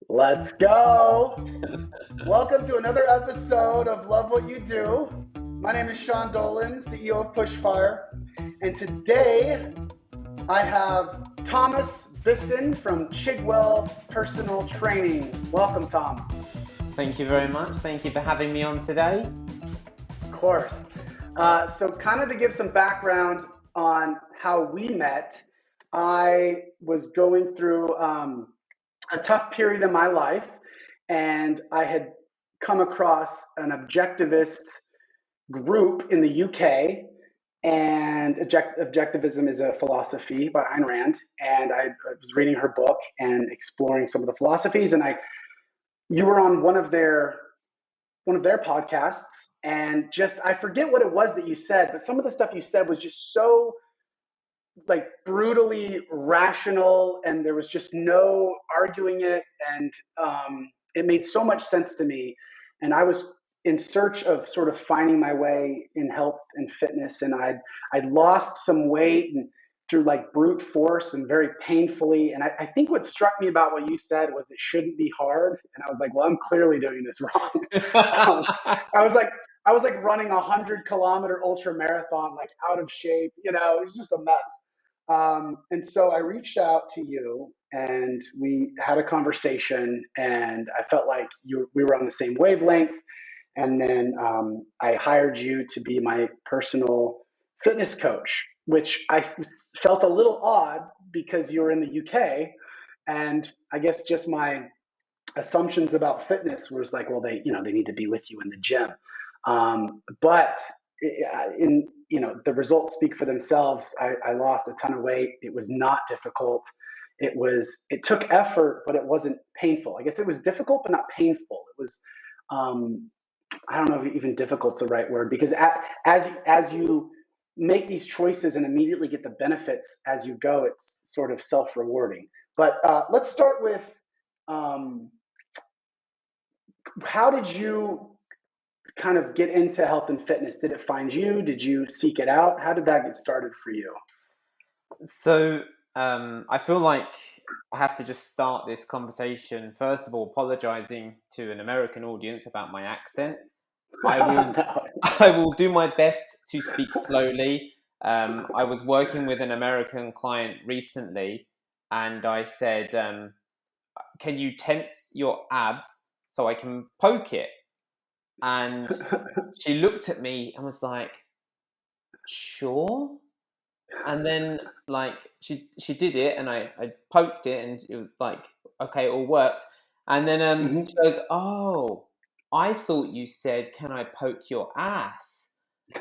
Let's go. Welcome to another episode of Love What You Do. My name is Sean Dolan, CEO of PushFire. And today I have Thomas Bisson from Chigwell Personal Training. Welcome, Tom. Thank you very much. Thank you for having me on today. Of course. So kind of to give some background on how we met, I was going through a tough period in my life, and I had come across an objectivist group in the UK, and objectivism is a philosophy by Ayn Rand, and I was reading her book and exploring some of the philosophies, and you were on one of their podcasts, and just I forget what it was that you said, but some of the stuff you said was just so like brutally rational, and there was just no arguing it, and it made so much sense to me. And I was in search of sort of finding my way in health and fitness, and I'd lost some weight and through like brute force and very painfully. And I think what struck me about what you said was it shouldn't be hard. And I was like, well, I'm clearly doing this wrong. I was like, running 100-kilometer ultra marathon, like out of shape. It was just a mess. And so I reached out to you, and we had a conversation, and I felt like we were on the same wavelength. And then I hired you to be my personal fitness coach, which I felt a little odd because you were in the UK, and I guess just my assumptions about fitness was like, well, they need to be with you in the gym. But the results speak for themselves. I lost a ton of weight. It was not difficult. It took effort, but it wasn't painful. I guess it was difficult, but not painful. It was, I don't know if even difficult's the right word, because as you make these choices and immediately get the benefits as you go, it's sort of self-rewarding. But let's start with, how did you kind of get into health and fitness? Did it find you? Did you seek it out? How did that get started for you? So I feel like I have to just start this conversation, first of all, apologizing to an American audience about my accent. I will do my best to speak slowly. I was working with an American client recently, and I said, can you tense your abs so I can poke it? And she looked at me and was like, sure. And then like she did it, and I poked it, and it was like, okay, it all worked. And then she goes, oh, I thought you said, can I poke your ass?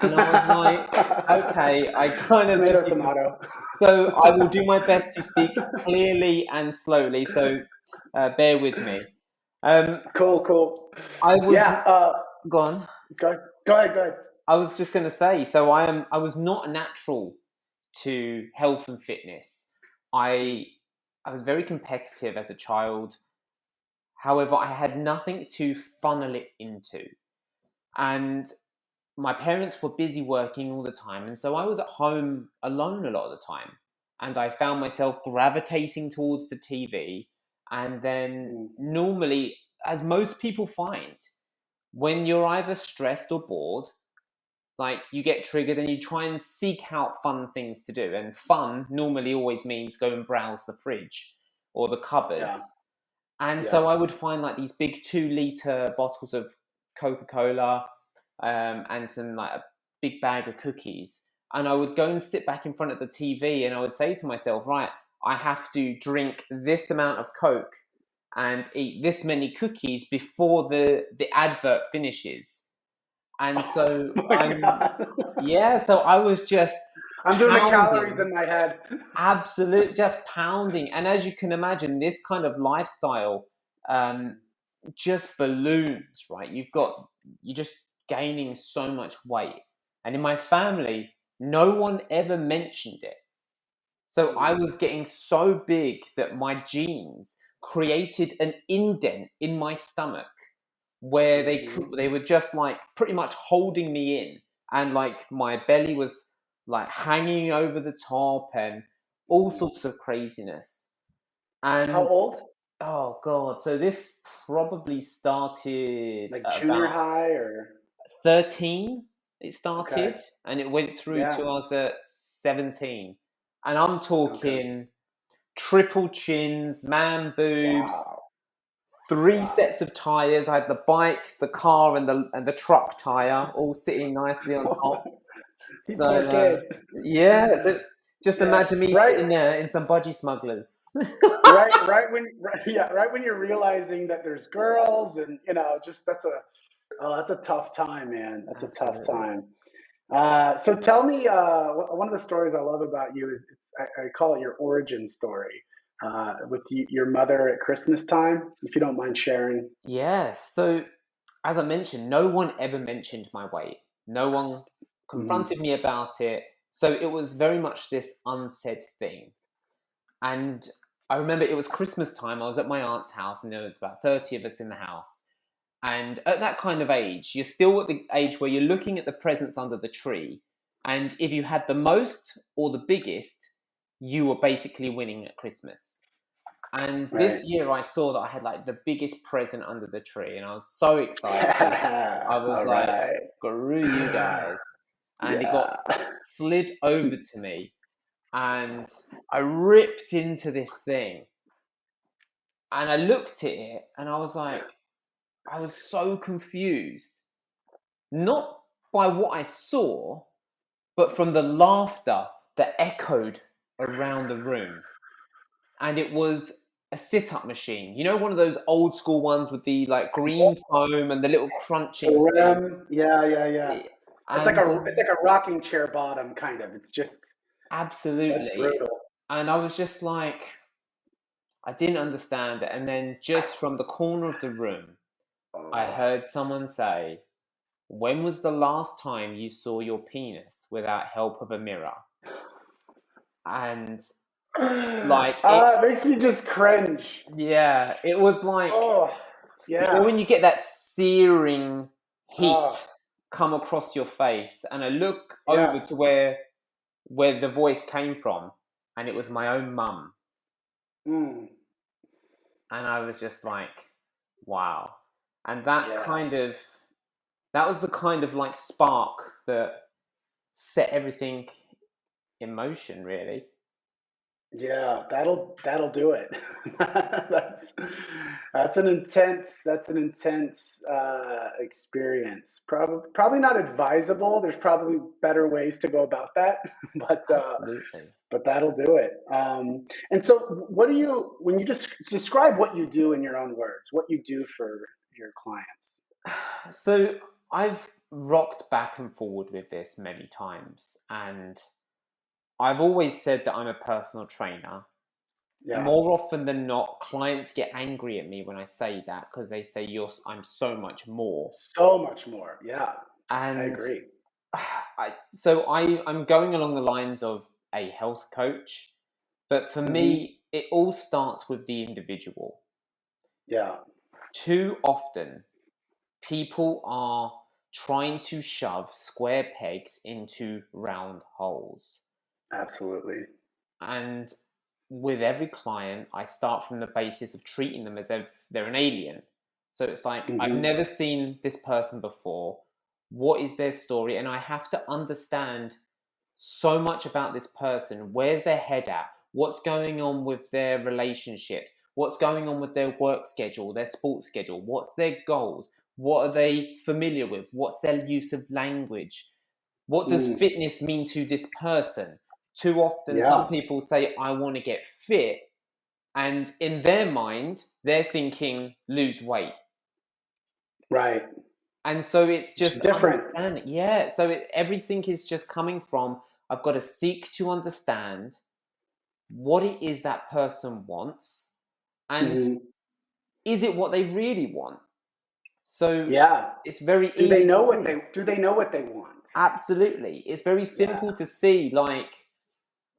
And I was like, okay, I kind of Tomato, just need to... tomato. So I will do my best to speak clearly and slowly. So bear with me. Cool. I was... Yeah. Go on. Go ahead. I was just going to say, so I was not natural to health and fitness. I was very competitive as a child. However, I had nothing to funnel it into. And my parents were busy working all the time, and so I was at home alone a lot of the time. And I found myself gravitating towards the TV. And then normally, as most people find, when you're either stressed or bored, like you get triggered and you try and seek out fun things to do. And fun normally always means go and browse the fridge or the cupboards. Yeah. And so I would find like these big 2-liter bottles of Coca-Cola and some like a big bag of cookies. And I would go and sit back in front of the TV, and I would say to myself, right, I have to drink this amount of Coke and eat this many cookies before the advert finishes. And so so I was just I'm doing the calories in my head. Absolute, just pounding. And as you can imagine, this kind of lifestyle just balloons, right? You're just gaining so much weight. And in my family, no one ever mentioned it. So I was getting so big that my genes created an indent in my stomach where they were just like pretty much holding me in, and like my belly was like hanging over the top and all sorts of craziness. And How old? Oh God! So this probably started Like at junior about high or 13. It okay. started, and it went through Yeah. to I was at 17, and I'm Okay. talking triple chins, man boobs, Wow. three Wow. sets of tires. I had the bike, the car, and the truck tire all sitting nicely on top. Y So por qué? yeah, so just Yeah. imagine me Right. sitting there in some budgie smugglers. Right when you're realizing that there's girls and just that's a tough time, man. That's a tough Absolutely. time. So tell me, one of the stories I love about you is I call it your origin story with your mother at Christmas time, if you don't mind sharing. Yes. So, as I mentioned, no one ever mentioned my weight. No one Hmm. confronted me about it. So it was very much this unsaid thing. And I remember it was Christmas time. I was at my aunt's house, and there was about 30 of us in the house. And at that kind of age, you're still at the age where you're looking at the presents under the tree. And if you had the most or the biggest, you were basically winning at Christmas. And Right. this year I saw that I had like the biggest present under the tree, and I was so excited. I was All like, right. screw you guys. And it got Yeah. slid over to me, and I ripped into this thing. And I looked at it, and I was like, I was so confused. Not by what I saw, but from the laughter that echoed around the room. And it was a sit-up machine. You know, one of those old school ones with the like green foam and the little crunching The thing. REM, yeah, yeah, yeah. And It's like a rocking chair bottom kind of. It's just that's absolutely. brutal. And I was just like, I didn't understand it. And then just from the corner of the room, I Oh. heard someone say, "When was the last time you saw your penis without help of a mirror?" And like it, It makes me just cringe. yeah, it was like, Oh, you know, yeah. when you get that searing heat Oh, come across your face, and I look over yeah. to where the voice came from, and it was my own mum, Mm, and I was just like, wow. And yeah. that was the kind of like spark that set everything in motion, really. Yeah, that'll do it. That's that's an intense experience. Probably not advisable. There's probably better ways to go about that, but uh, Absolutely. but that'll do it. And so, what do you when you just describe what you do in your own words? What you do for your clients? So I've rocked back and forward with this many times, and I've always said that I'm a personal trainer. Yeah, More often than not, clients get angry at me when I say that because they say I'm so much more. so much more. Yeah, I And agree. I'm going along the lines of a health coach, but for Hmm. me, it all starts with the individual. Yeah, Too often, people are trying to shove square pegs into round holes. absolutely. And with every client, I start from the basis of treating them as if they're an alien. So it's like, I've Hmm. never seen this person before. What is their story? And I have to understand so much about this person. Where's their head at? What's going on with their relationships? What's going on with their work schedule, their sports schedule? What's their goals? What are they familiar with? What's their use of language? What does Mm, fitness mean to this person? Too often, some yeah, people say, I want to get fit. And in their mind, they're thinking lose weight. right. And so it's Which is just different. understanding. Yeah. So everything is just coming from I've got to seek to understand what it is that person wants and Hmm. is it what they really want? So Yeah. it's very easy to see. Do they know what they want? Absolutely. It's very Yeah. simple to see, like,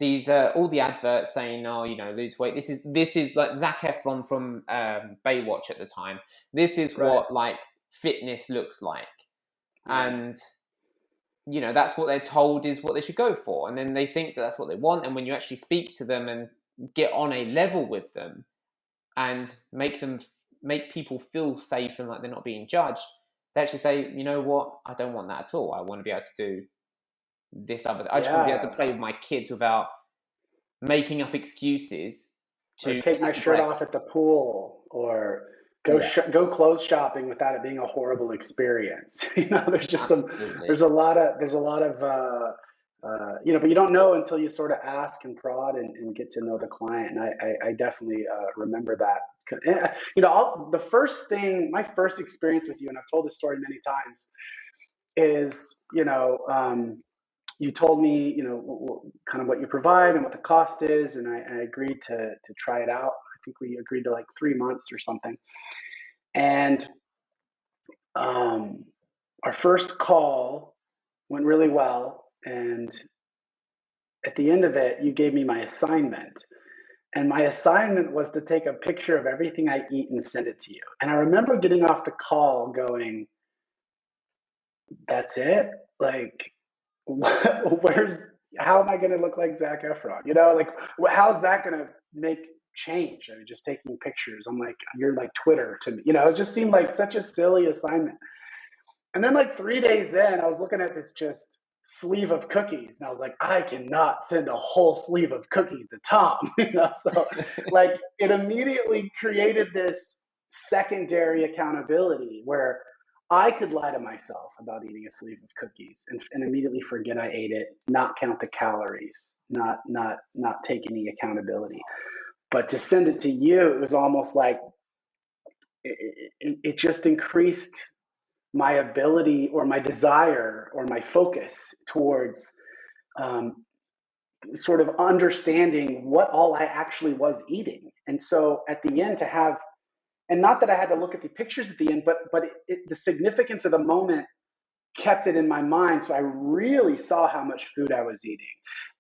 these all the adverts saying, "Oh, lose weight." This is like Zac Efron from Baywatch at the time. This is Right. what like fitness looks like, Right. and that's what they're told is what they should go for, and then they think that that's what they want. And when you actually speak to them and get on a level with them, and make people feel safe and like they're not being judged, they actually say, you know what, I don't want that at all. I want to be able to do this other. I just want to be able to Yeah. play with my kids without making up excuses Or to take my take a shirt breath. off at the pool, or Yeah, go clothes shopping without it being a horrible experience. There's just absolutely. there's a lot of but you don't know until you sort of ask and prod and get to know the client. And I definitely remember that. And, the first thing, my first experience with you, and I've told this story many times, is you told me, kind of what you provide and what the cost is, and I agreed to try it out. I think we agreed to like 3 months or something. And um, our first call went really well, and at the end of it, you gave me my assignment. And my assignment was to take a picture of everything I eat and send it to you. And I remember getting off the call going, "That's it? Like, where's how am I going to look like Zac Efron? Like how's that going to make change? I mean, just taking pictures. I'm like, you're like Twitter to me. It just seemed like such a silly assignment. And then like 3 days in, I was looking at this just sleeve of cookies, and I was like, I cannot send a whole sleeve of cookies to Tom. So like it immediately created this secondary accountability where I could lie to myself about eating a sleeve of cookies and immediately forget I ate it, not count the calories, not take any accountability. But to send it to you, it was almost like it just increased my ability or my desire or my focus towards um, sort of understanding what all I actually was eating. And so at the end, to have, and not that I had to look at the pictures at the end, but the significance of the moment kept it in my mind. So I really saw how much food I was eating.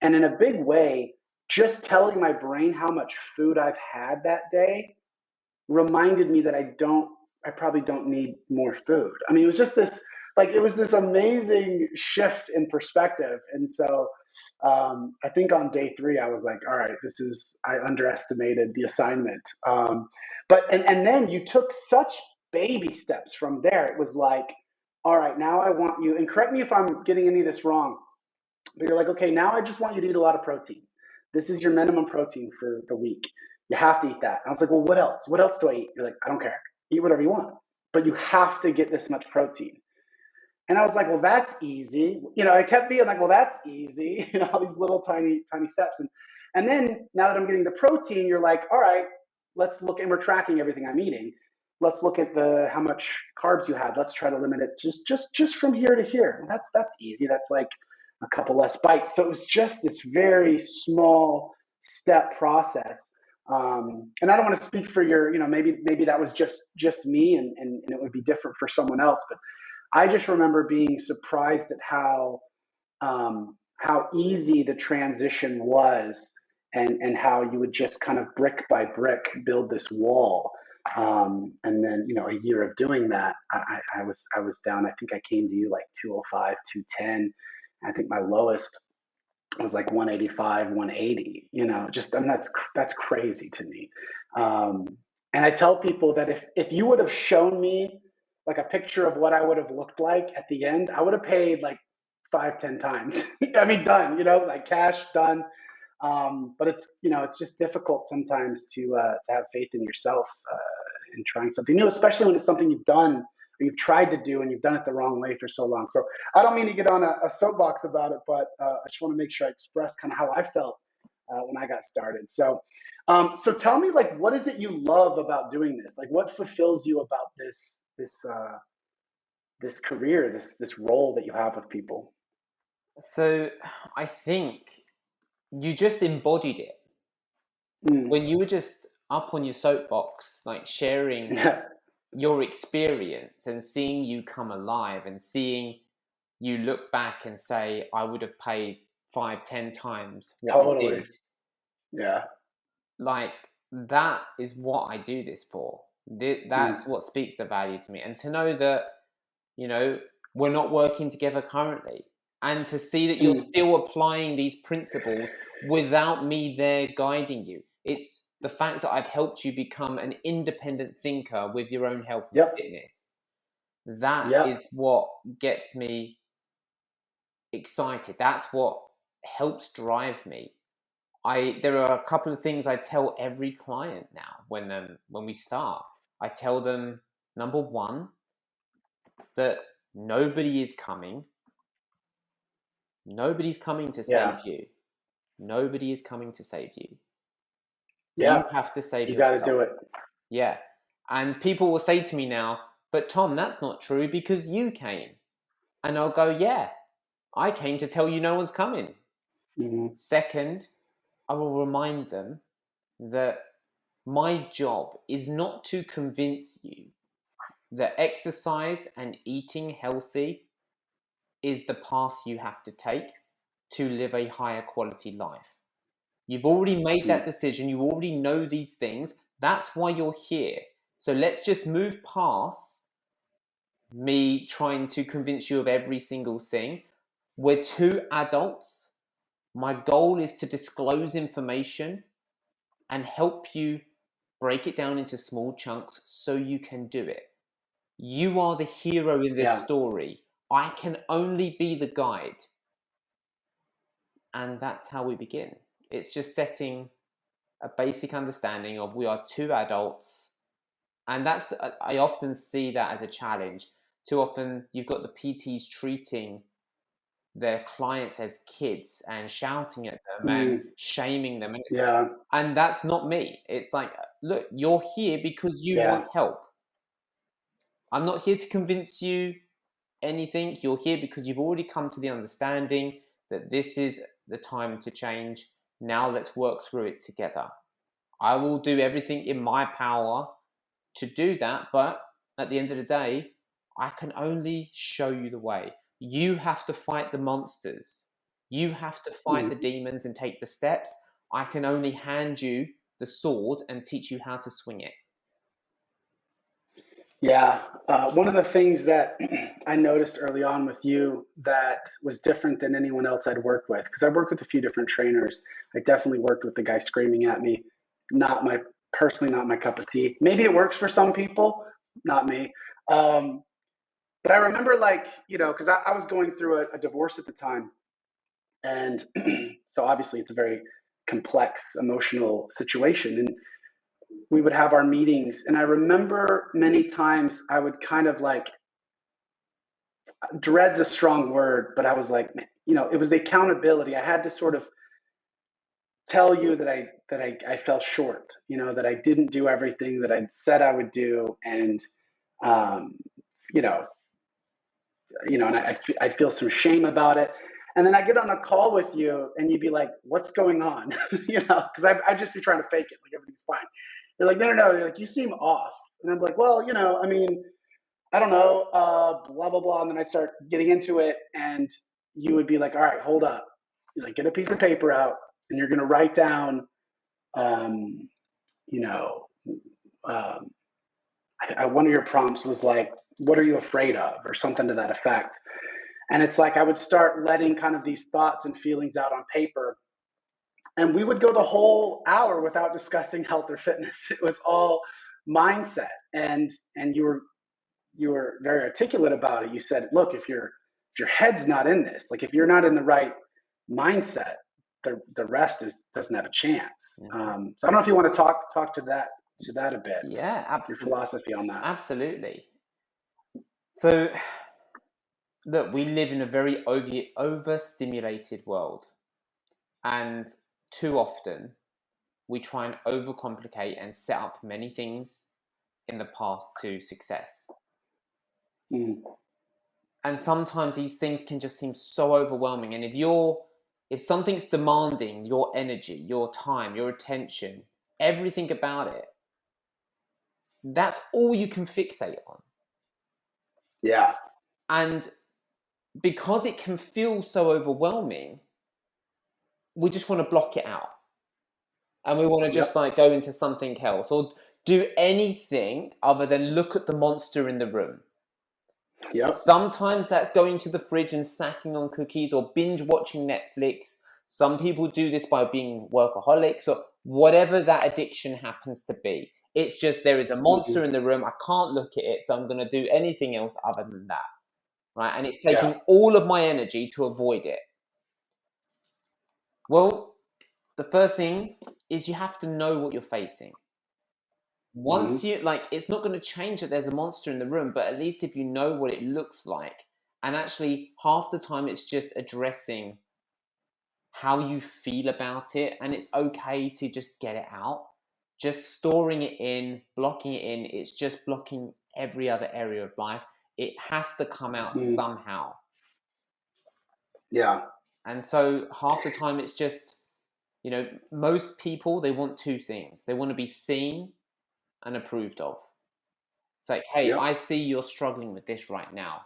And in a big way, just telling my brain how much food I've had that day reminded me that I probably don't need more food. I mean, it was just this, like, it was this amazing shift in perspective. And so I think on day 3, I was like, all right, I underestimated the assignment. And then you took such baby steps from there. It was like, all right, now I want you, and correct me if I'm getting any of this wrong, but you're like, okay, now I just want you to eat a lot of protein. This is your minimum protein for the week. You have to eat that. And I was like, well, what else? What else do I eat? You're like, I don't care. Eat whatever you want. But you have to get this much protein. And I was like, well, that's easy. I kept being like, well, that's easy. All these little tiny, tiny steps. And then now that I'm getting the protein, you're like, all right, let's look, and we're tracking everything I'm eating. Let's look at how much carbs you had. Let's try to limit it just from here to here. Well, that's easy. That's like a couple less bites. So it was just this very small step process. And I don't want to speak for maybe that was just me, and it would be different for someone else. But I just remember being surprised at how easy the transition was, and how you would just kind of brick by brick build this wall. And then a year of doing that, I was down. I think I came to you like 205, 210. I think my lowest was like 185, 180. I mean, that's crazy to me. And I tell people that if you would have shown me like a picture of what I would have looked like at the end, I would have paid like 5, 10 times. I mean, done. Like cash done. But it's just difficult sometimes to have faith in yourself in trying something new, especially when it's something you've done or you've tried to do and you've done it the wrong way for so long. So I don't mean to get on a soapbox about it, but I just want to make sure I express kind of how I felt when I got started. So tell me, like, what is it you love about doing this? Like, what fulfills you about this career, this role that you have with people? So I think you just embodied it Mm. when you were just up on your soapbox, like sharing Yeah, your experience and seeing you come alive and seeing you look back and say, I would have paid 5, 10 times what I totally. did. Yeah. Like, that is what I do this for. Mm. That's what speaks the value to me. And to know that, we're not working together currently, and to see that you're Mm. still applying these principles without me there guiding you. It's the fact that I've helped you become an independent thinker with your own health and Yep. fitness. That Yep. is what gets me excited. That's what helps drive me. There are a couple of things I tell every client now when we start. I tell them, number one, that nobody is coming. Nobody's coming to Yeah. save you. Nobody is coming to save you. Yeah. You have to save You got to yourself. do it. Yeah. And people will say to me now, but Tom, that's not true because you came. And I'll go, yeah, I came to tell you no one's coming. Mm-hmm. Second, I will remind them that my job is not to convince you that exercise and eating healthy is the path you have to take to live a higher quality life. You've already made that decision. You already know these things. That's why you're here. So let's just move past me trying to convince you of every single thing. We're two adults. My goal is to disclose information and help you break it down into small chunks so you can do it. You are the hero in this story. I can only be the guide. And that's how we begin. It's just setting a basic understanding of we are two adults. And I often see that as a challenge. Too often you've got the PTs treating their clients as kids and shouting at them and shaming them. And that's not me. It's like, look, you're here because you want help. I'm not here to convince you anything. You're here because you've already come to the understanding that this is the time to change. Now let's work through it together. I will do everything in my power to do that, but at the end of the day, I can only show you the way. You have to fight the monsters. You have to fight the demons and take the steps. I can only hand you the sword and teach you how to swing it. Yeah. One of the things that I noticed early on with you that was different than anyone else I'd worked with, because I worked with a few different trainers. I definitely worked with the guy screaming at me. Personally, not my cup of tea. Maybe it works for some people, not me. But I remember, because I was going through a divorce at the time. And so obviously it's a very complex emotional situation. And we would have our meetings. And I remember many times I would kind of dread's a strong word, but I was like, it was the accountability. I had to sort of tell you that I fell short, that I didn't do everything that I'd said I would do. And, and I feel some shame about it. And then I get on a call with you and you'd be like, what's going on? Because I'd just be trying to fake it. Like everything's fine. You're like, no. You're like, you seem off. And I'm like, well, I don't know, blah, blah, blah. And then I start getting into it and you would be like, all right, hold up. You're like, get a piece of paper out and you're going to write down, um, one of your prompts was like, what are you afraid of? Or something to that effect. And it's like I would start letting kind of these thoughts and feelings out on paper. And we would go the whole hour without discussing health or fitness. It was all mindset. And you were very articulate about it. You said, look, if your head's not in this, like if you're not in the right mindset, the rest doesn't have a chance. Mm-hmm. So I don't know if you want to talk to that a bit. Yeah, absolutely. Your philosophy on that. Absolutely. So look, we live in a very overstimulated world. And too often we try and overcomplicate and set up many things in the path to success. And sometimes these things can just seem so overwhelming. And if something's demanding your energy, your time, your attention, everything about it, that's all you can fixate on. Yeah. And because it can feel so overwhelming, we just want to block it out. And we want to just go into something else or do anything other than look at the monster in the room. Yep. Sometimes that's going to the fridge and snacking on cookies or binge watching Netflix. Some people do this by being workaholics or whatever that addiction happens to be. It's just there is a monster in the room. I can't look at it, so I'm going to do anything else other than that, right? And it's taking all of my energy to avoid it. Well, the first thing is you have to know what you're facing. Once you, like, it's not going to change that there's a monster in the room, but at least if you know what it looks like, and actually half the time it's just addressing how you feel about it, and it's okay to just get it out. Just storing it in, blocking it in, it's just blocking every other area of life. It has to come out somehow. Yeah. And so half the time it's just, you know, most people, they want two things. They want to be seen and approved of. It's like, hey, I see you're struggling with this right now,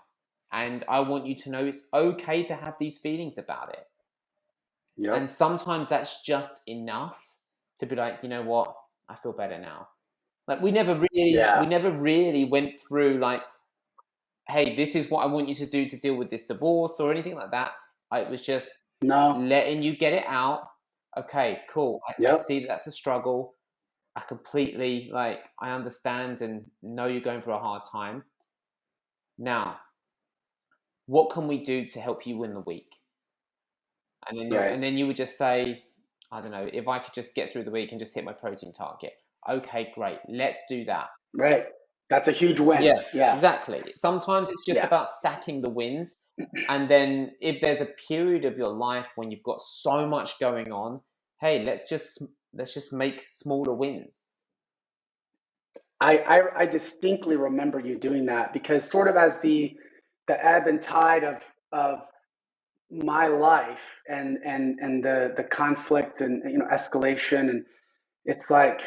and I want you to know it's okay to have these feelings about it. And sometimes that's just enough to be like, you know what, I feel better now. Like we never really went through like, hey, this is what I want you to do to deal with this divorce or anything like that. It was just letting you get it out. Okay, cool. I see that's a struggle. I completely, like, I understand and know you're going through a hard time. Now, what can we do to help you win the week? And then you would just say, I don't know, if I could just get through the week and just hit my protein target. Okay, great. Let's do that. Right. That's a huge win. Yeah, exactly. Sometimes it's just about stacking the wins. And then if there's a period of your life when you've got so much going on, hey, let's just make smaller wins. I distinctly remember you doing that, because sort of as the ebb and tide of my life and the conflict and, you know, escalation, and it's like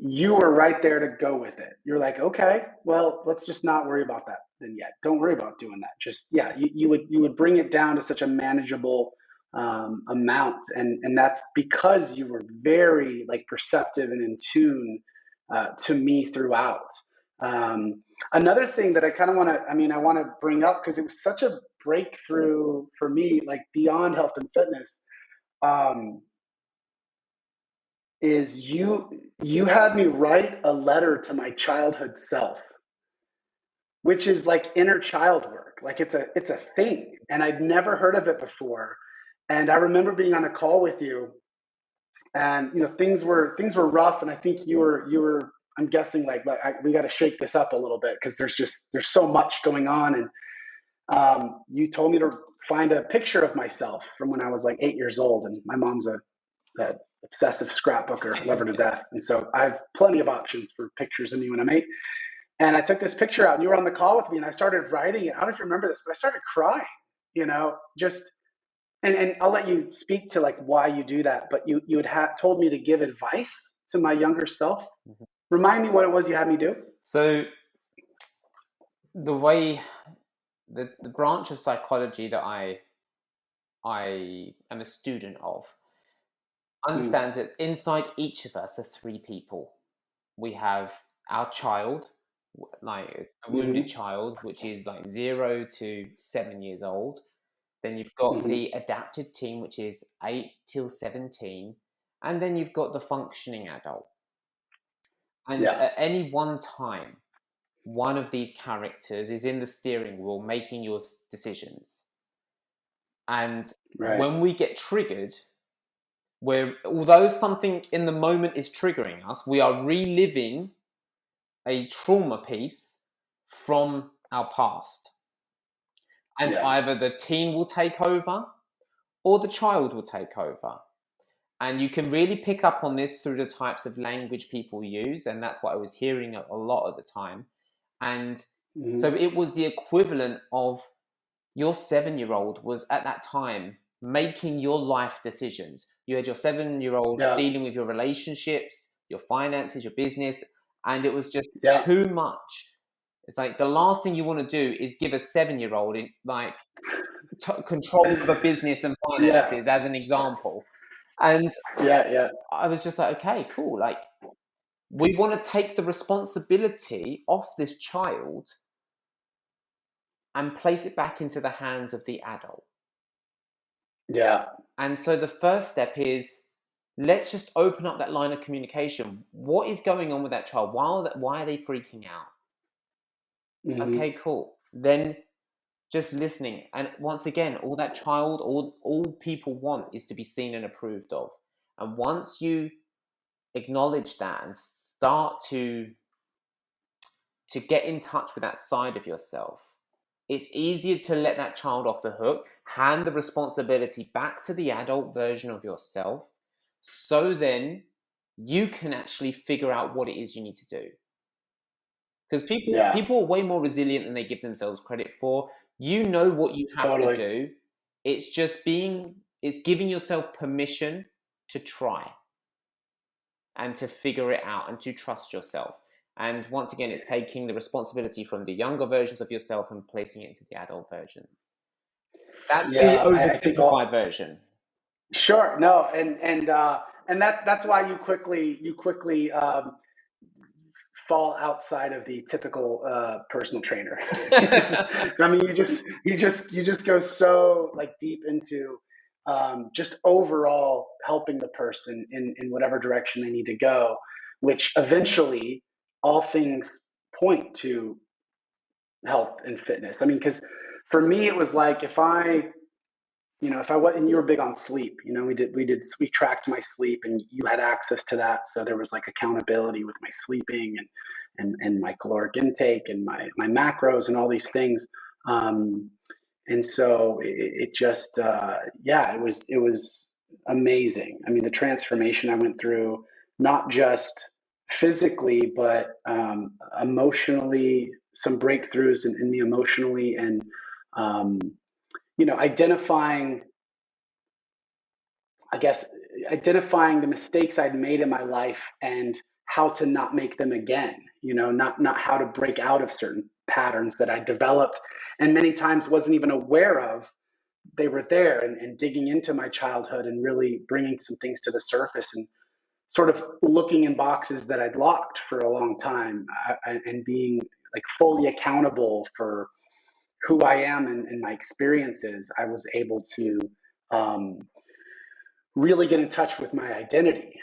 you were right there to go with it. You're like, okay, well, let's just not worry about that then yet. Don't worry about doing that. Just you would bring it down to such a manageable amount, and that's because you were very like perceptive and in tune to me throughout. Another thing that I kind of want to, I want to bring up, because it was such a breakthrough for me, like beyond health and fitness, is you had me write a letter to my childhood self, which is like inner child work. Like it's a thing, and I'd never heard of it before. And I remember being on a call with you, and you know things were rough, and I think you were I'm guessing like we got to shake this up a little bit, because there's so much going on. And you told me to find a picture of myself from when I was like 8 years old, and my mom's a obsessive scrapbooker, love her to death, and so I have plenty of options for pictures of me when I'm 8. And I took this picture out, and you were on the call with me, and I started writing it. I don't know if you remember this, but I started crying. You know, just and I'll let you speak to like why you do that. But you had told me to give advice to my younger self. Remind me what it was you had me do. So the way the branch of psychology that I am a student of understands that inside each of us are three people. We have our child, like a wounded child, which is like 0 to 7 years old. Then you've got the adaptive team, which is 8 till 17. And then you've got the functioning adult. And at any one time, one of these characters is in the steering wheel making your decisions. And when we get triggered, although something in the moment is triggering us, we are reliving a trauma piece from our past. And either the teen will take over or the child will take over. And you can really pick up on this through the types of language people use. And that's what I was hearing a lot at the time. And so it was the equivalent of your 7-year-old was at that time making your life decisions. You had your 7-year-old dealing with your relationships, your finances, your business, and it was just too much. It's like the last thing you want to do is give a 7-year-old like control of a business and finances, as an example. And I was just like, okay, cool. Like we want to take the responsibility off this child and place it back into the hands of the adult. Yeah. And so the first step is let's just open up that line of communication. What is going on with that child? Why are they freaking out? Okay, cool. Then just listening. And once again, all that child, all people want is to be seen and approved of. And once you acknowledge that and start to get in touch with that side of yourself, it's easier to let that child off the hook, hand the responsibility back to the adult version of yourself, so then you can actually figure out what it is you need to do. Because people are way more resilient than they give themselves credit for. You know what you have to do. It's just it's giving yourself permission to try and to figure it out and to trust yourself. And once again, it's taking the responsibility from the younger versions of yourself and placing it into the adult versions. That's the oversimplified version. Sure. No. And that's why you quickly fall outside of the typical personal trainer. I mean, you just go so like deep into just overall helping the person in whatever direction they need to go, which eventually all things point to health and fitness. I mean, because for me, it was like if I and you were big on sleep, we tracked my sleep and you had access to that. So there was like accountability with my sleeping and my caloric intake and my macros and all these things. And so it just, it was amazing. I mean, the transformation I went through, not just physically, but emotionally, some breakthroughs in me emotionally and, identifying the mistakes I'd made in my life and how to not make them again, not how to break out of certain patterns that I developed and many times wasn't even aware of. They were there and digging into my childhood and really bringing some things to the surface and sort of looking in boxes that I'd locked for a long time and being like fully accountable for who I am and my experiences. I was able to really get in touch with my identity,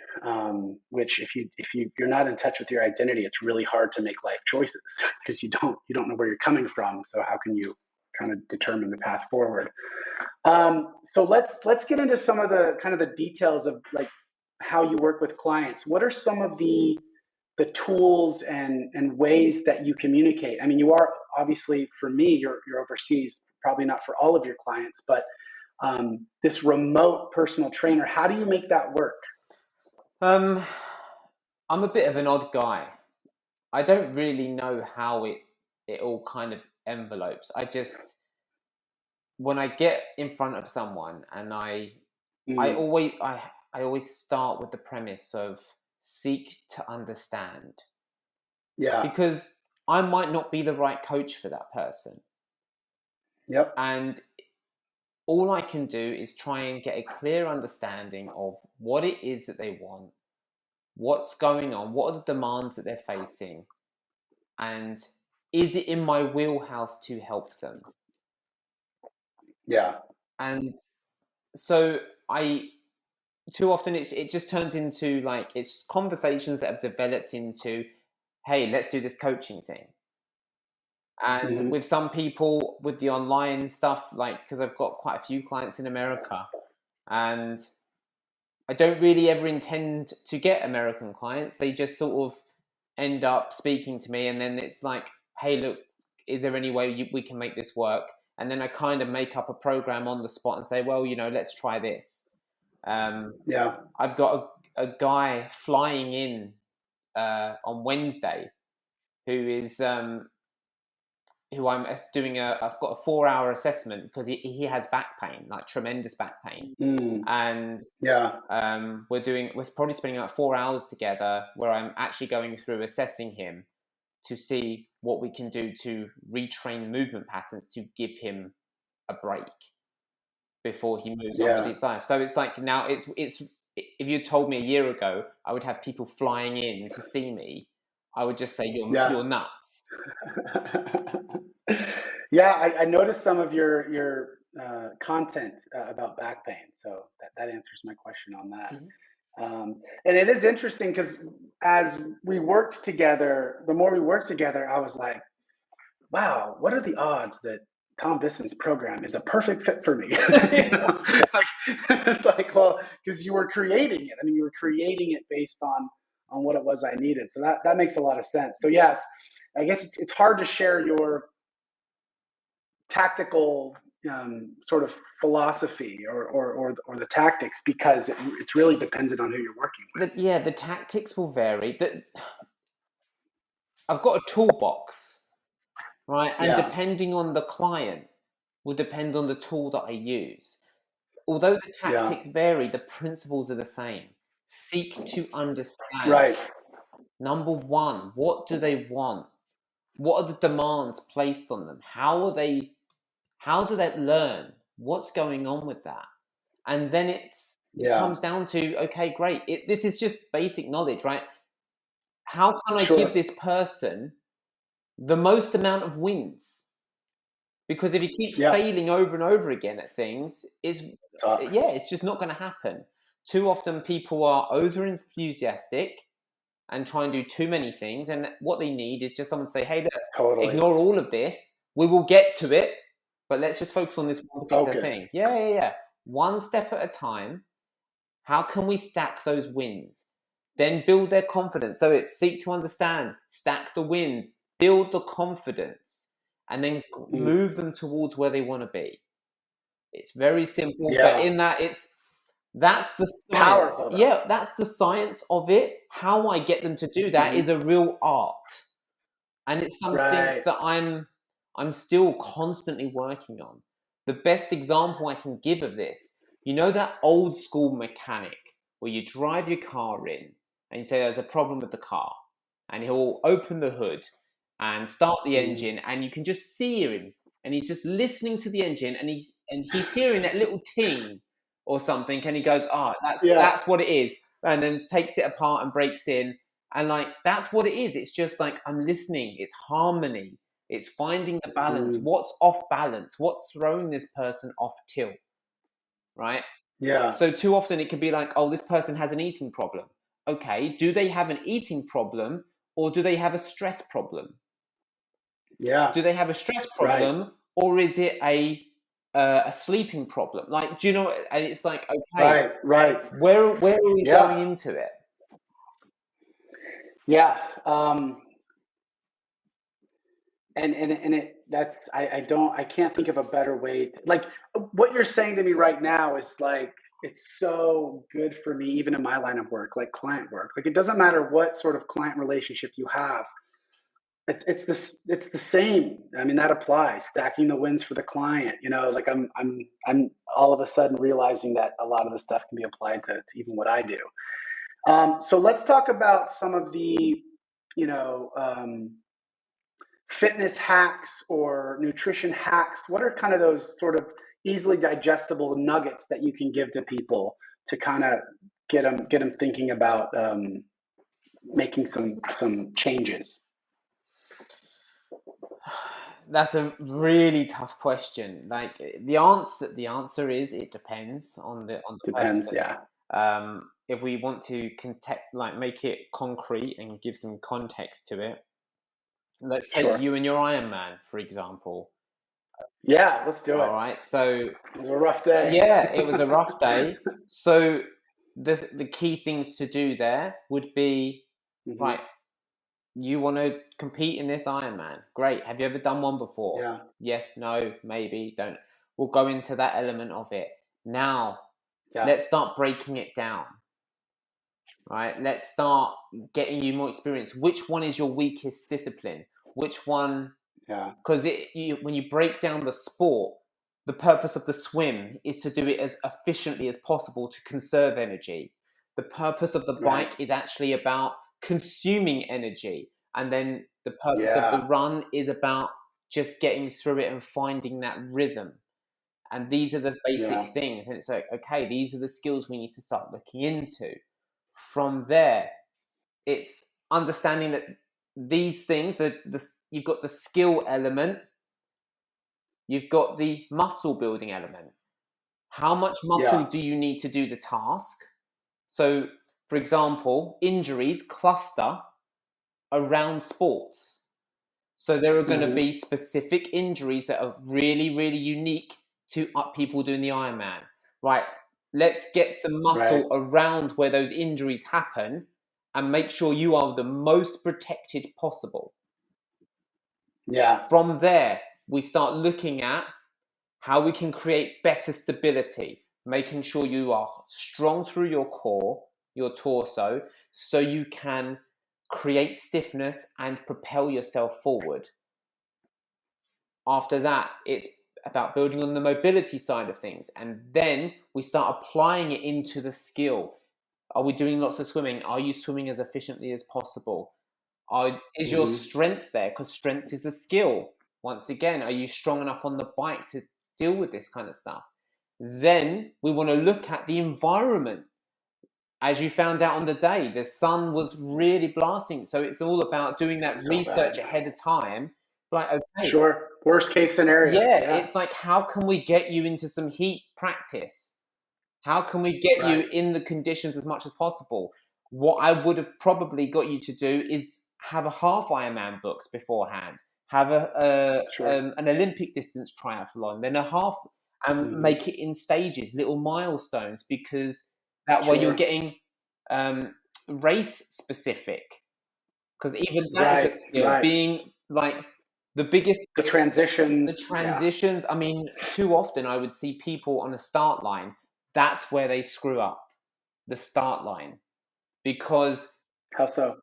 which if you're not in touch with your identity, it's really hard to make life choices because you don't know where you're coming from. So how can you kind of determine the path forward? So let's get into some of the kind of the details of like how you work with clients. What are some of the tools and ways that you communicate? I mean, you are obviously, for me, you're overseas, probably not for all of your clients, but this remote personal trainer, how do you make that work? I'm a bit of an odd guy. I don't really know how it all kind of envelopes. When I get in front of someone and I always start with the premise of seek to understand. Yeah. Because I might not be the right coach for that person. Yep. And all I can do is try and get a clear understanding of what it is that they want, what's going on, what are the demands that they're facing, and is it in my wheelhouse to help them? Yeah. And so too often it just turns into like it's conversations that have developed into, hey, let's do this coaching thing. And with some people with the online stuff, like, because I've got quite a few clients in America and I don't really ever intend to get American clients. They just sort of end up speaking to me and then it's like, hey, look, is there any way we can make this work? And then I kind of make up a program on the spot and say, well, let's try this. I've got a guy flying in on Wednesday who I'm doing I've got a 4-hour assessment because he has back pain, like tremendous back pain. And we're probably spending like 4 hours together where I'm actually going through assessing him to see what we can do to retrain movement patterns to give him a break before he moves on with his life. So it's like now it's if you told me a year ago I would have people flying in to see me, I would just say you're nuts. Yeah, I noticed some of your content about back pain, so that answers my question on that. And it is interesting because as we worked together, the more we worked together, I was like, wow, what are the odds that Tom Bisson's program is a perfect fit for me? You know, like, it's like, well, because you were creating it. I mean, you were creating it based on what it was I needed. So that makes a lot of sense. So yeah, I guess it's hard to share your tactical sort of philosophy or the tactics because it's really dependent on who you're working with. The tactics will vary. I've got a toolbox, right? And Yeah, depending on the client will depend on the tool that I use. Although the yeah, tactics vary, the principles are the same. Seek to understand. right, Number one, what do they want? What are the demands placed on them? How do they learn? What's going on with that? And then it yeah, comes down to, okay, great. This is just basic knowledge, right? How can I give sure, this person the most amount of wins? Because if you keep yeah, failing over and over again at things, sucks, it's just not going to happen. Too often people are over enthusiastic and try and do too many things, and what they need is just someone to say, hey, look, totally. ignore all of this. We will get to it, but let's just focus on this one particular Focus. thing. Yeah. One step at a time. How can we stack those wins? Then build their confidence. So it's seek to understand, stack the wins, build the confidence, and then Mm, move them towards where they want to be. It's very simple, but yeah, in that that's the science. powerful though. Yeah, that's the science of it. How I get them to do that Hmm. is a real art. And it's something Right. that I'm still constantly working on. The best example I can give of this, you know that old school mechanic where you drive your car in and you say there's a problem with the car, and he'll open the hood and start the Mm. engine, and you can just see him, and he's just listening to the engine, and he's hearing that little ting or something, and he goes, Yeah. that's what it is, and then takes it apart and breaks in, and like that's what it is. It's just like I'm listening. It's harmony. It's finding the balance. Mm. What's off balance? What's throwing this person off tilt? Right? Yeah. So too often it could be like, oh, this person has an eating problem. Okay, do they have an eating problem or do they have a stress problem? Yeah. Do they have a stress Right. problem or is it a sleeping problem? Like, do you know? And it's like, okay, Right. Right. where are we Yeah. going into it? Yeah. And it that's I can't think of a better way to, like, what you're saying to me right now is like it's so good for me even in my line of work, like client work. Like it doesn't matter what sort of client relationship you have. It's the same. I mean that applies. Stacking the wins for the client. You know, like I'm all of a sudden realizing that a lot of the stuff can be applied to even what I do. So let's talk about some of the you know fitness hacks or nutrition hacks. What are kind of those sort of easily digestible nuggets that you can give to people to kind of get them thinking about making some changes? That's a really tough question. Like the answer is it depends on the Depends. person. Yeah. If we want to make it concrete and give some context to it, let's take Sure. you and your Iron Man, for example. Yeah. Let's do All it. right. So It was a rough day. yeah, it was a rough day. So the key things to do there would be, Hmm. right, you want to compete in this Ironman. Great. Have you ever done one before? Yeah. Yes, no, maybe, don't. We'll go into that element of it. Now, Yeah. let's start breaking it down. Right? Let's start getting you more experience. Which one is your weakest discipline? Which one? Yeah. Because when you break down the sport, the purpose of the swim is to do it as efficiently as possible to conserve energy. The purpose of the Right. bike is actually about consuming energy. And then the purpose of the Yeah. run is about just getting through it and finding that rhythm. And these are the Yeah. basic things. And it's like, okay, these are the skills we need to start looking into. From there, it's understanding that these things, you've got the skill element, you've got the muscle building element. How much muscle Yeah. do you need to do the task? So for example, injuries cluster around sports. So there are going to be specific injuries that are really, really unique to people doing the Ironman. Right, let's get some muscle around where those injuries happen and make sure you are the most protected possible. Yeah. From there, we start looking at how we can create better stability, making sure you are strong through your core, your torso, so you can create stiffness and propel yourself forward. After that, it's about building on the mobility side of things. And then we start applying it into the skill. Are we doing lots of swimming? Are you swimming as efficiently as possible? Is your strength there? Because strength is a skill. Once again, are you strong enough on the bike to deal with this kind of stuff? Then we want to look at the environment. As you found out on the day, the sun was really blasting. So it's all about doing that research ahead of time. Like, okay, Sure. Worst case scenarios. yeah, it's like, how can we get you into some heat practice? How can we get you in the conditions as much as possible? What I would have probably got you to do is have a half Ironman booked beforehand, have an Olympic distance triathlon, then a half, and make it in stages, little milestones, because that way you're getting race specific. Because even that is a skill, being like the biggest. The transitions. I mean, too often I would see people on a start line. That's where they screw up, the start line. Because... How so?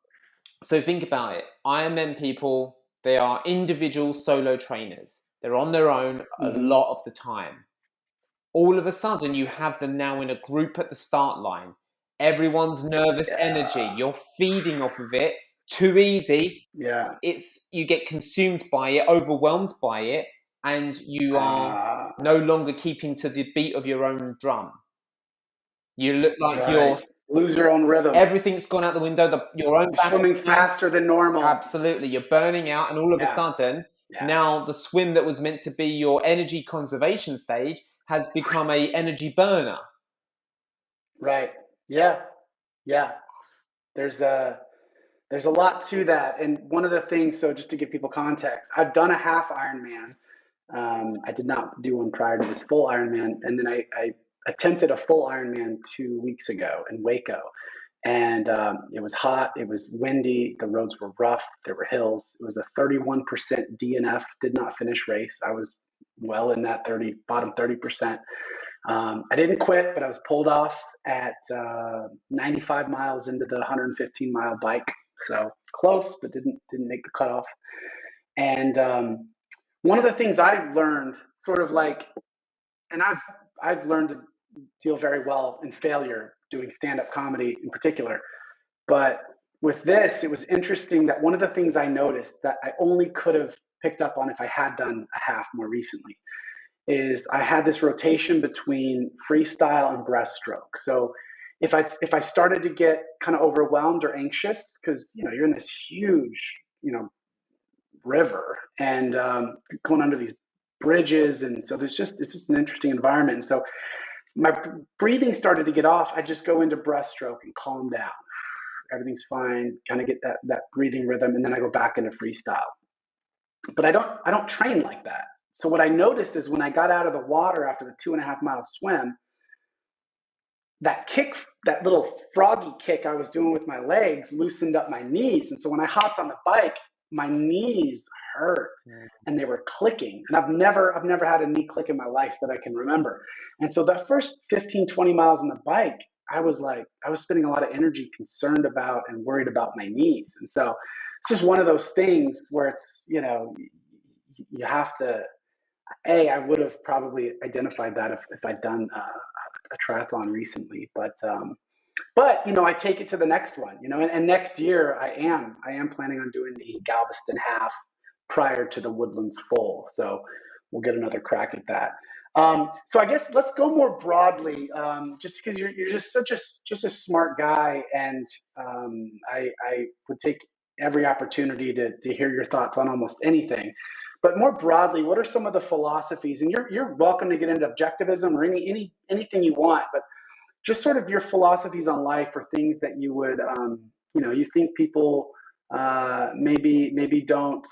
So think about it. Ironman people, they are individual solo trainers. They're on their own a lot of the time. All of a sudden, you have them now in a group at the start line. Everyone's nervous energy. You're feeding off of it. Too easy. Yeah. You get consumed by it, overwhelmed by it, and you are no longer keeping to the beat of your own drum. You look like you're... Lose your own rhythm. Everything's gone out the window. Your own you're swimming faster than normal. Absolutely. You're burning out, and all of a sudden, now the swim that was meant to be your energy conservation stage has become a energy burner. Right. Yeah. Yeah. There's a lot to that. And one of the things, so just to give people context, I've done a half Ironman. I did not do one prior to this full Ironman. And then I attempted a full Ironman 2 weeks ago in Waco. And it was hot, it was windy, the roads were rough, there were hills. It was a 31% DNF, did not finish race. I was well in that bottom 30%. I didn't quit, but I was pulled off at 95 miles into the 115-mile bike. So close, but didn't make the cutoff. And one of the things I learned, sort of like, and I've learned to deal very well in failure, doing stand-up comedy in particular. But with this, it was interesting that one of the things I noticed that I only could have picked up on if I had done a half more recently is I had this rotation between freestyle and breaststroke. So if I started to get kind of overwhelmed or anxious, because you're in this huge river and going under these bridges, and so it's just an interesting environment. And so my breathing started to get off. I just go into breaststroke and calm down. Everything's fine. Kind of get that breathing rhythm, and then I go back into freestyle. But I don't train like that. So what I noticed is when I got out of the water after the 2.5-mile swim, that kick, that little froggy kick I was doing with my legs loosened up my knees. And so when I hopped on the bike, my knees hurt and they were clicking. And I've never had a knee click in my life that I can remember. And so that first 15, 20 miles on the bike, I was spending a lot of energy concerned about and worried about my knees. And so it's just one of those things where it's, you have to, I would have probably identified that if I'd done a triathlon recently, but I take it to the next one, and next year I am planning on doing the Galveston half prior to the Woodlands full. So we'll get another crack at that. So I guess let's go more broadly, just because you're just such a smart guy, and I would take every opportunity to hear your thoughts on almost anything. But more broadly, what are some of the philosophies? And you're welcome to get into objectivism or anything you want. But just sort of your philosophies on life, or things that you would, you think people maybe don't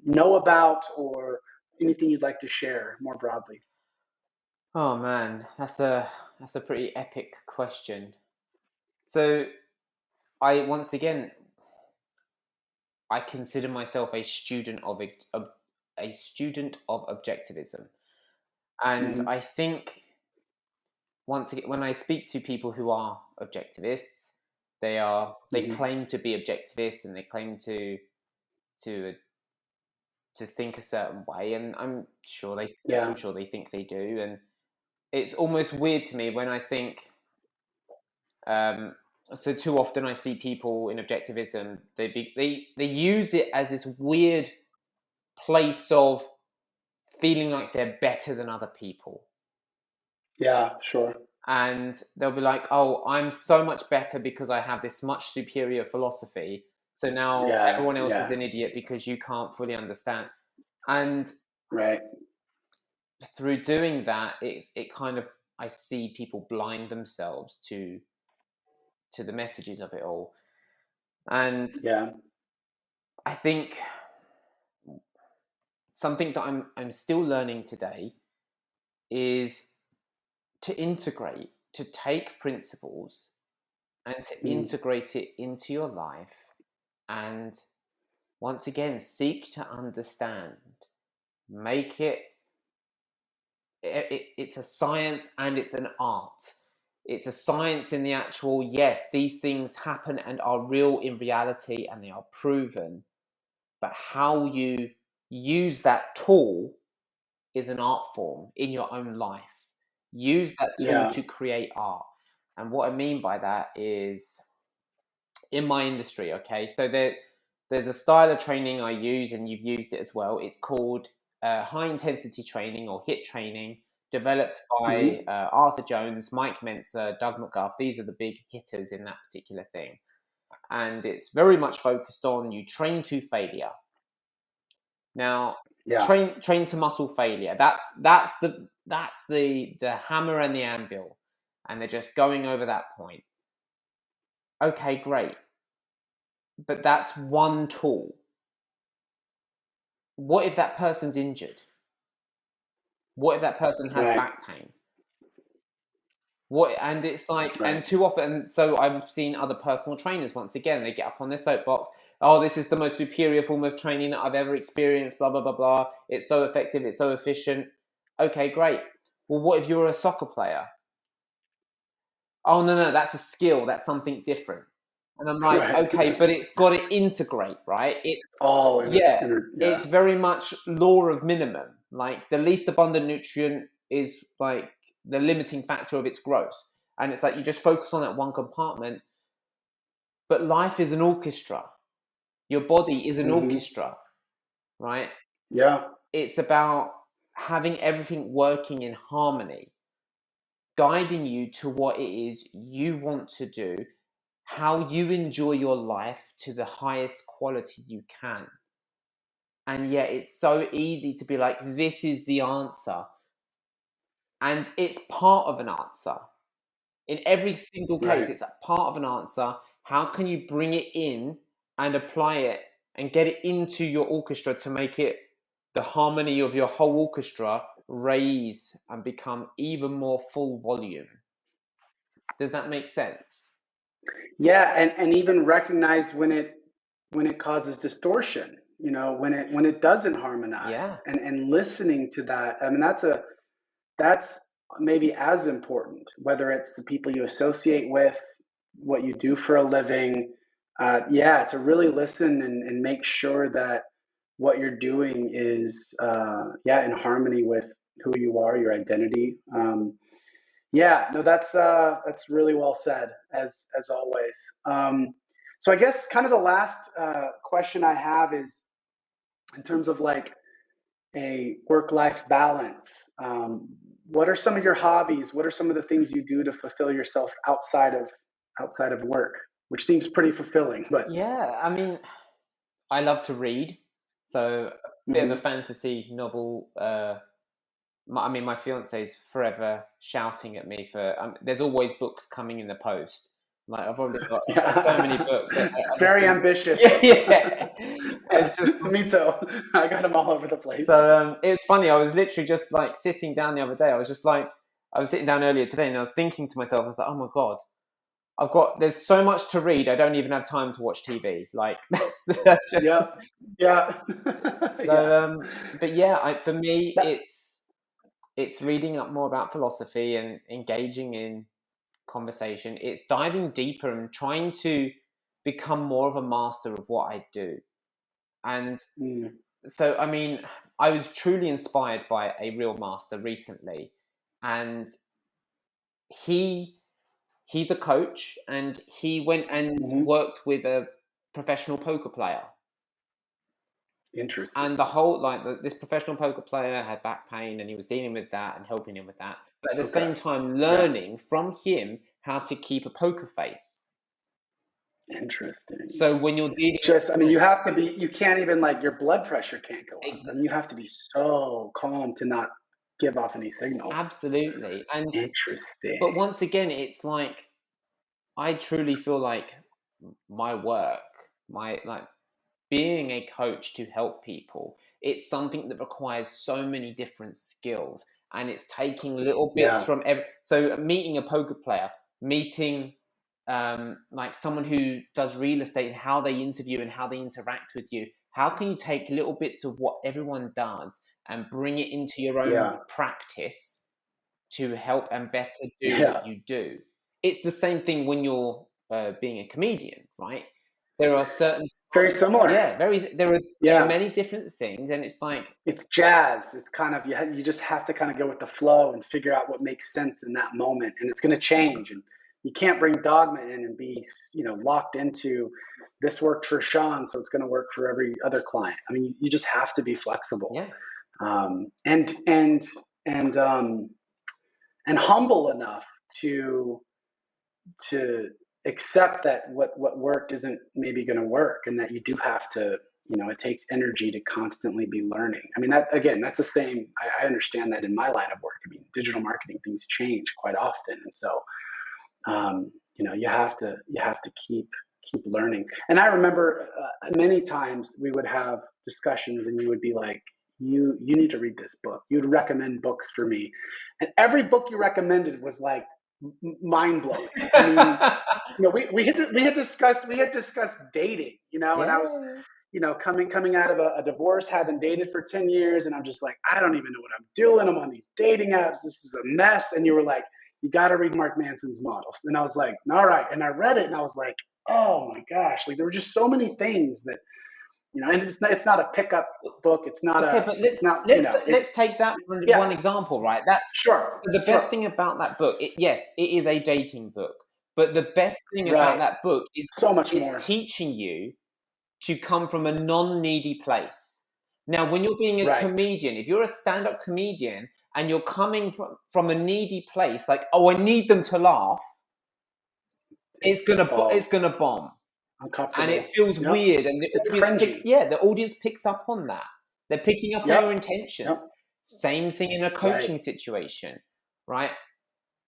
know about, or anything you'd like to share more broadly. Oh man, that's a pretty epic question. So once again, I consider myself a student of objectivism, and Hmm. I think once again, when I speak to people who are objectivists, they Hmm. claim to be objectivists and they claim to to think a certain way, and Yeah. I'm sure they think they do, and it's almost weird to me when I think. Um, so too often I see people in objectivism. They use it as this weird place of feeling like they're better than other people. Yeah. Sure. And they'll be like, oh, I'm so much better because I have this much superior philosophy. So now Yeah. everyone else is Yeah. an idiot because you can't fully understand. And Right. through doing that, it kind of, I see people blind themselves to the messages of it all. And Yeah. I think something that I'm still learning today is to integrate, to take principles and to Mm. integrate it into your life, and once again seek to understand, make it's a science and it's an art. It's a science in the actual, yes, these things happen and are real in reality and they are proven, but how you use that tool is an art form in your own life. Use that tool Yeah. to create art. And what I mean by that is, in my industry, okay, so there's a style of training I use, and you've used it as well. It's called high intensity training, or HIT training, developed by Hmm. Arthur Jones, Mike Mentzer, Doug McGuff. These are the big hitters in that particular thing. And it's very much focused on you train to failure. Now, Yeah. train to muscle failure. That's the hammer and the anvil, and they're just going over that point. Okay, great, but that's one tool. What if that person's injured? What if that person has Right. back pain? What, and it's like, and Right. too often, so I've seen other personal trainers, once again, they get up on their soapbox. Oh, this is the most superior form of training that I've ever experienced, blah, blah, blah, blah. It's so effective, it's so efficient. Okay, great. Well, what if you're a soccer player? Oh, no, no, that's a skill, that's something different. And I'm like, Right. okay, but it's got to integrate, right? All Yeah, yeah. it's very much law of minimum. Like the least abundant nutrient is like the limiting factor of its growth. And it's like you just focus on that one compartment. But life is an orchestra. Your body is an Hmm. orchestra, right? Yeah. It's about having everything working in harmony, guiding you to what it is you want to do, how you enjoy your life to the highest quality you can. And yet it's so easy to be like, this is the answer. And it's part of an answer. In every single case, Right. it's a part of an answer. How can you bring it in and apply it and get it into your orchestra to make it the harmony of your whole orchestra raise and become even more full volume? Does that make sense? Yeah, and even recognize when it causes distortion, when it doesn't Yeah. harmonize, and listening to that. I mean, that's maybe as important, whether it's the people you associate with, what you do for a living. Yeah, to really listen and make sure that what you're doing is, yeah, in harmony with who you are, your identity. Yeah, no, that's really well said, as always. So I guess kind of the last question I have is in terms of like a work-life balance. What are some of your hobbies? What are some of the things you do to fulfill yourself outside of work? Which seems pretty fulfilling, but Yeah. I mean, I love to read. So a bit of a mhm. fantasy novel my fiance is forever shouting at me for. There's always books coming in the post. Like I've got so many books. Very ambitious. Yeah. It's just me too. I got them all over the place. So it's funny. I was literally just like sitting down the other day. I was sitting down earlier today, and I was thinking to myself, I was like, oh my god, there's so much to read. I don't even have time to watch TV. Like that's just yeah. So but yeah, for me, it's reading up more about philosophy and engaging in conversation. It's diving deeper and trying to become more of a master of what I do. And so, I mean, I was truly inspired by a real master recently, and he's a coach, and he went and worked with a professional poker player. Interesting. And the whole this professional poker player had back pain, and he was dealing with that and helping him with that, but at the same time learning from him how to keep a poker face. Interesting. So when you're dealing, you have to be. You can't even your blood pressure can't go up. And you have to be so calm to not give off any signals. Absolutely. And interesting. But once again, it's like I truly feel like my work, being a coach to help people, it's something that requires so many different skills, and it's taking little bits from so meeting a poker player, meeting someone who does real estate and how they interview and how they interact with you. How can you take little bits of what everyone does and bring it into your own practice to help and better do what you do? It's the same thing when you're being a comedian, right? There are certain very similar. Yeah, there are many different things, and it's like it's jazz. It's kind of you just have to kind of go with the flow and figure out what makes sense in that moment, and it's going to change. And you can't bring dogma in and be locked into this worked for Sean, so it's going to work for every other client. I mean, you just have to be flexible. Yeah. And humble enough to accept that what worked isn't maybe going to work, and that you do have to, it takes energy to constantly be learning. I mean, that's the same. I understand that in my line of work. I mean, digital marketing, things change quite often, and so you have to keep learning. And I remember many times we would have discussions, and you would be like, you need to read this book. You'd recommend books for me, and every book you recommended was like mind blowing. I mean, we had discussed dating, and I was, coming out of a divorce, having dated for 10 years, and I'm just like, I don't even know what I'm doing. I'm on these dating apps. This is a mess. And you were like, you got to read Mark Manson's Models. And I was like, all right. And I read it, and I was like, oh my gosh, there were just so many things that, and it's not a pickup book. It's not but let's take that one example, right? That's the best thing about that book. It is a dating book, but the best thing about that book is so much more. It's teaching you to come from a non-needy place. Now, when you're being a comedian, if you're a stand-up comedian and you're coming from a needy place, like, oh, I need them to laugh, it's gonna bomb. And it feels weird, and the audience picks up on that. They're picking up on your intentions. Same thing in a coaching situation, right?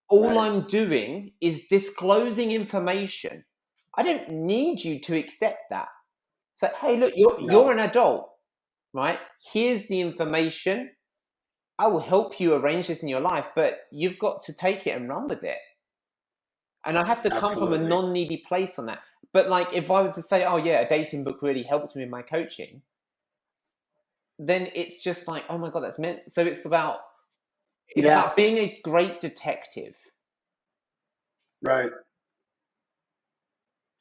All I'm doing is disclosing information. I don't need you to accept that. So, hey, look, you're an adult, right? Here's the information. I will help you arrange this in your life, but you've got to take it and run with it. And I have to come from a non-needy place on that. But if I were to say, oh yeah, a dating book really helped me in my coaching, then it's just like, oh my God, that's meant. So it's about being a great detective. Right.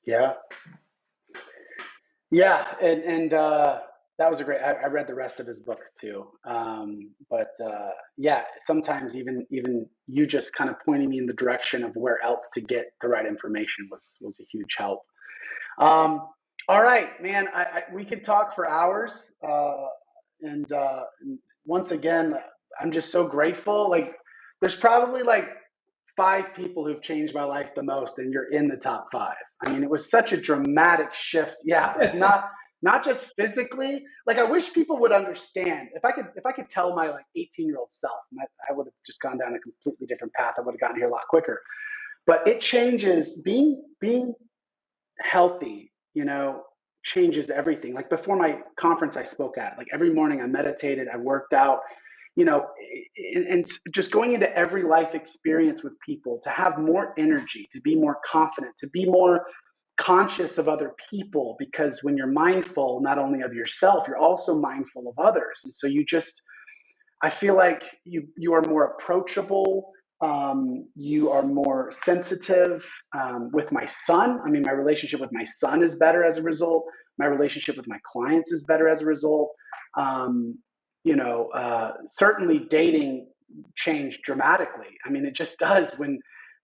Yeah. Yeah. And that was a great, I read the rest of his books too. Sometimes even you just kind of pointing me in the direction of where else to get the right information was a huge help. All right, man, we could talk for hours. And once again, I'm just so grateful. There's probably 5 people who've changed my life the most, and you're in the top 5. I mean, it was such a dramatic shift. Yeah, not just physically. Like, I wish people would understand. If I could tell my like 18-year-old self, I would have just gone down a completely different path. I would have gotten here a lot quicker. But it changes. Being healthy, changes everything. Like, before my conference I spoke at, like, every morning I meditated, I worked out, and just going into every life experience with people to have more energy, to be more confident, to be more conscious of other people, because when you're mindful not only of yourself, you're also mindful of others. And so I feel like you are more approachable. You are more sensitive. With my son, I mean, my relationship with my son is better as a result. My relationship with my clients is better as a result. Certainly dating changed dramatically. I mean, it just does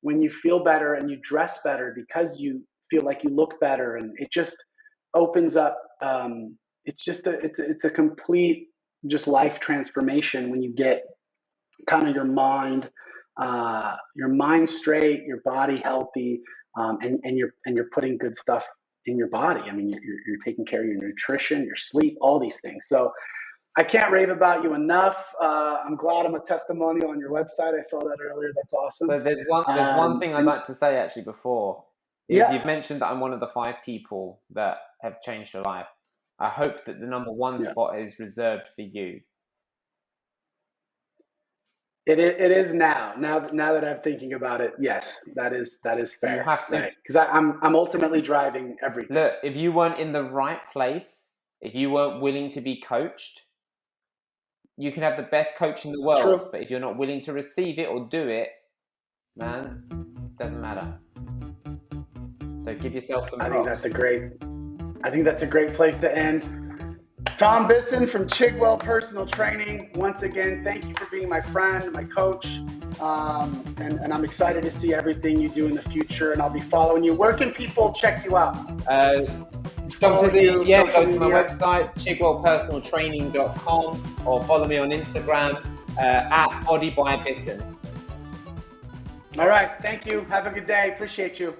when you feel better and you dress better because you feel like you look better, and it just opens up. It's a complete just life transformation when you get kind of your mind straight, your body healthy, and you're putting good stuff in your body. I mean, you're taking care of your nutrition, your sleep, all these things. So I can't rave about you enough. I'm glad I'm a testimonial on your website. I saw that earlier. That's awesome. So there's one thing I'd like to say actually before. You've mentioned that I'm one of the 5 people that have changed your life. I hope that the number 1 spot is reserved for you. It is now that I'm thinking about it. Yes, that is fair. You have to, because I'm ultimately driving everything. Look, if you weren't in the right place, if you weren't willing to be coached, you can have the best coach in the world. True. But if you're not willing to receive it or do it, man, it doesn't matter. So give yourself some props. I think that's a great place to end. Tom Bisson from Chigwell Personal Training. Once again, thank you for being my friend, my coach, and I'm excited to see everything you do in the future. And I'll be following you. Where can people check you out? Go to my website, chigwellpersonaltraining.com, or follow me on Instagram at bodybybisson. All right, thank you. Have a good day. Appreciate you.